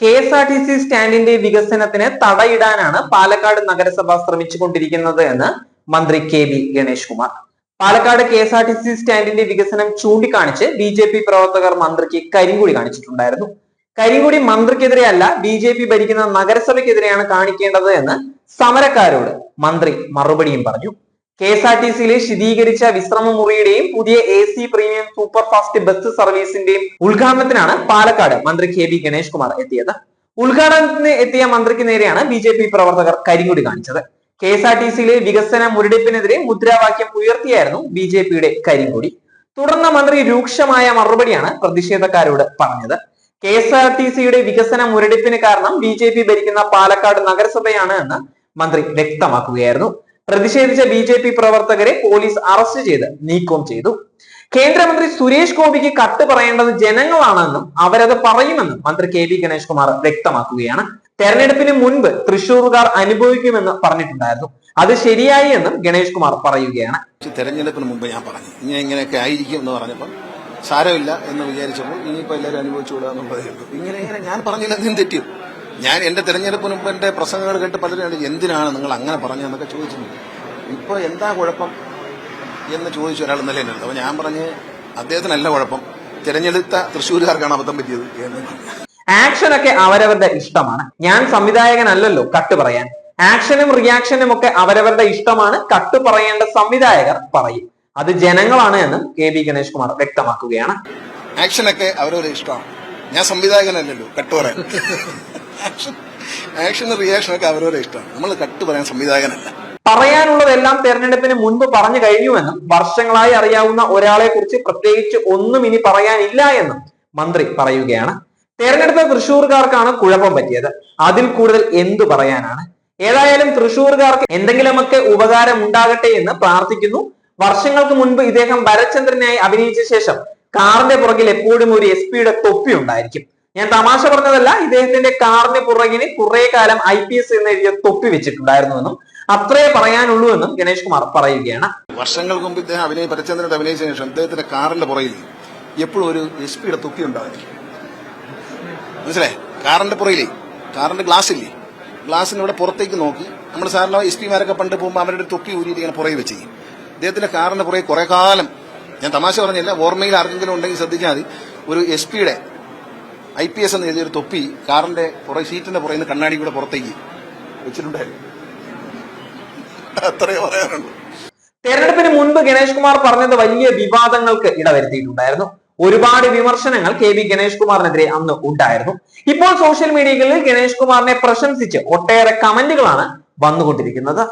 KSRTC സ്റ്റാൻഡിന്റെ വികസനത്തിന് തടയിടാനാണ് പാലക്കാട് നഗരസഭ ശ്രമിച്ചുകൊണ്ടിരിക്കുന്നത് എന്ന് മന്ത്രി KB ഗണേഷ് കുമാർ. പാലക്കാട് KSRTC സ്റ്റാൻഡിന്റെ വികസനം ചൂണ്ടിക്കാണിച്ച് BJP പ്രവർത്തകർ മന്ത്രിക്ക് കരിങ്കൊടി കാണിച്ചിട്ടുണ്ടായിരുന്നു. കരിങ്കൊടി മന്ത്രിക്കെതിരെ അല്ല, BJP ഭരിക്കുന്ന നഗരസഭയ്ക്കെതിരെയാണ് കാണിക്കേണ്ടത് എന്ന് സമരക്കാരോട് മന്ത്രി മറുപടിയും പറഞ്ഞു. KSRTCയിലെ ശീതീകരിച്ച വിശ്രമ മുറിയുടെയും പുതിയ AC premium super fast bus സർവീസിന്റെയും ഉദ്ഘാടനത്തിനാണ് പാലക്കാട് മന്ത്രി KB ഗണേഷ് കുമാർ എത്തിയത്. ഉദ്ഘാടനത്തിന് എത്തിയ മന്ത്രിക്ക് നേരെയാണ് BJP പ്രവർത്തകർ കരിങ്കൊടി കാണിച്ചത്. KSRTCയിലെ വികസന മുരടിപ്പിനെതിരെ മുദ്രാവാക്യം ഉയർത്തിയായിരുന്നു BJPയുടെ കരിങ്കൊടി. തുടർന്ന് മന്ത്രി രൂക്ഷമായ മറുപടിയാണ് പ്രതിഷേധക്കാരോട് പറഞ്ഞത്. KSRTCയുടെ വികസന മുരടിപ്പിന് കാരണം BJP ഭരിക്കുന്ന പാലക്കാട് നഗരസഭയാണ് എന്ന് മന്ത്രി വ്യക്തമാക്കുകയായിരുന്നു. പ്രതിഷേധിച്ച BJP പ്രവർത്തകരെ പോലീസ് അറസ്റ്റ് ചെയ്ത് നീക്കം ചെയ്തു. കേന്ദ്രമന്ത്രി സുരേഷ് ഗോപിക്ക് കട്ട് പറയേണ്ടത് ജനങ്ങളാണെന്നും അവരത് പറയുമെന്നും മന്ത്രി KB ഗണേഷ് കുമാർ വ്യക്തമാക്കുകയാണ്. തെരഞ്ഞെടുപ്പിന് മുൻപ് തൃശ്ശൂർകാർ അനുഭവിക്കുമെന്ന് പറഞ്ഞിട്ടുണ്ടായിരുന്നു. അത് ശരിയായി എന്നും ഗണേഷ് കുമാർ പറയുകയാണ്. തെരഞ്ഞെടുപ്പിന് മുമ്പ് ഞാൻ പറഞ്ഞു ഇങ്ങനെയൊക്കെ ആയിരിക്കും എന്ന് പറഞ്ഞപ്പോൾ സാരമില്ല എന്ന് വിചാരിച്ചപ്പോൾ ഇനിയിപ്പോ എല്ലാവരും അനുഭവിച്ചുകൂടാ എന്നുള്ളതേ ഉള്ളൂ. ഇങ്ങനെ ഞാൻ പറഞ്ഞില്ല, എന്തും തെറ്റും. ഞാൻ എന്റെ തെരഞ്ഞെടുപ്പിന് മുമ്പ് എന്റെ പ്രസംഗങ്ങൾ കേട്ട് പലരും എന്തിനാണ് നിങ്ങൾ അങ്ങനെ പറഞ്ഞതെന്നൊക്കെ ചോദിച്ചിട്ടുണ്ട്. ഇപ്പൊ എന്താ കുഴപ്പം എന്ന് ചോദിച്ചു ഒരാൾ ഇന്നലെ എന്നെ. അപ്പൊ ഞാൻ പറഞ്ഞ് അദ്ദേഹത്തിനല്ല കുഴപ്പം, തെരഞ്ഞെടുത്ത തൃശ്ശൂരുകാർക്കാണ് അബദ്ധം പറ്റിയത് എന്ന്. ആക്ഷനൊക്കെ അവരവരുടെ ഇഷ്ടമാണ്. ഞാൻ സംവിധായകനല്ലല്ലോ കട്ട് പറയാൻ. ആക്ഷനും റിയാക്ഷനും ഒക്കെ അവരവരുടെ ഇഷ്ടമാണ്. കട്ട് പറയേണ്ട സംവിധായകർ പറയും, അത് ജനങ്ങളാണ് എന്നും KB ഗണേഷ് കുമാർ വ്യക്തമാക്കുകയാണ്. ആക്ഷനൊക്കെ അവരവരുടെ ഇഷ്ടമാണ്, ഞാൻ സംവിധായകനല്ലല്ലോ കട്ട് പറയാൻ. ആക്ഷനും റിയാക്ഷനൊക്കെ അവരവരുടെ ഇഷ്ടമാണ്, നമ്മൾ കട്ട് പറയാൻ സംവിധായകനല്ല. പറയാനുള്ളതെല്ലാം തെരഞ്ഞെടുപ്പിന് മുൻപ് പറഞ്ഞു കഴിഞ്ഞുവെന്നും വർഷങ്ങളായി അറിയാവുന്ന ഒരാളെ കുറിച്ച് പ്രത്യേകിച്ച് ഒന്നും ഇനി പറയാനില്ല എന്നും മന്ത്രി പറയുകയാണ്. തെരഞ്ഞെടുത്ത തൃശ്ശൂർക്കാർക്കാണ് കുഴപ്പം പറ്റിയത്, അതിൽ കൂടുതൽ എന്തു പറയാനാണ്? ഏതായാലും തൃശ്ശൂർക്കാർക്ക് എന്തെങ്കിലുമൊക്കെ ഉപകാരം ഉണ്ടാകട്ടെ എന്ന് പ്രാർത്ഥിക്കുന്നു. വർഷങ്ങൾക്ക് മുൻപ് ഇദ്ദേഹം ഭരചന്ദ്രനായി അഭിനയിച്ച ശേഷം കാറിന്റെ പുറകിൽ എപ്പോഴും ഒരു SP-യുടെ തൊപ്പി ഉണ്ടായിരിക്കും. ഞാൻ തമാശ പറഞ്ഞതല്ല, ഇദ്ദേഹത്തിന്റെ കാറിന്റെ പുറകിന് കുറെ കാലം IPS എന്ന് എഴുതിയ തൊപ്പി വെച്ചിട്ടുണ്ടായിരുന്നുവെന്നും അത്രേ പറയാനുള്ളൂ എന്നും ഗണേഷ് കുമാർ പറയുകയാണ്. വർഷങ്ങൾക്ക് മുമ്പ് ഇദ്ദേഹം ഭരചന്ദ്രനായിട്ട് അഭിനയിച്ച ശേഷം ഇദ്ദേഹത്തിന്റെ കാറിന്റെ പുറകിൽ എപ്പോഴും ഒരു SP-യുടെ തൊപ്പി ഉണ്ടായിരിക്കും. മനസ്സിലായി? കാറിന്റെ പുറകിലേ, കാറിന്റെ ഗ്ലാസ്സില്ലേ, ഗ്ലാസ്സിന് ഇവിടെ പുറത്തേക്ക് നോക്കി നമ്മൾ സാറിന് SP-മാരൊക്കെ പണ്ട് പോകുമ്പോൾ അവരുടെ തൊപ്പി ഊരിയിട്ട് ഇങ്ങനെ പുറകെ വെച്ച് ഇദ്ദേഹത്തിന്റെ കാറിന്റെ പുറകെ കുറെ കാലം, ഞാൻ തമാശ പറഞ്ഞില്ല, ഓർമ്മയിൽ ആർക്കെങ്കിലും ഉണ്ടെങ്കിൽ ശ്രദ്ധിച്ചാൽ മതി, ഒരു SP-യുടെ IPS എന്ന് എഴുതിയൊരു തൊപ്പി കാറിന്റെ സീറ്റിന്റെ പുറകിൽ നിന്ന് കണ്ണാടി കൂടെ പുറത്തേക്ക് വെച്ചിട്ടുണ്ടായിരുന്നു. അത്രേ പറയാനുള്ളൂ. തെരഞ്ഞെടുപ്പിന് മുൻപ് ഗണേഷ് കുമാർ പറഞ്ഞത് വലിയ വിവാദങ്ങൾക്ക് ഇടവരുത്തിയിട്ടുണ്ടായിരുന്നു. ഒരുപാട് വിമർശനങ്ങൾ KB ഗണേഷ് കുമാറിനെതിരെ അന്ന് ഉണ്ടായിരുന്നു. ഇപ്പോൾ സോഷ്യൽ മീഡിയകളിൽ ഗണേഷ് കുമാറിനെ പ്രശംസിച്ച് ഒട്ടേറെ കമന്റുകളാണ് വന്നുകൊണ്ടിരിക്കുന്നത്.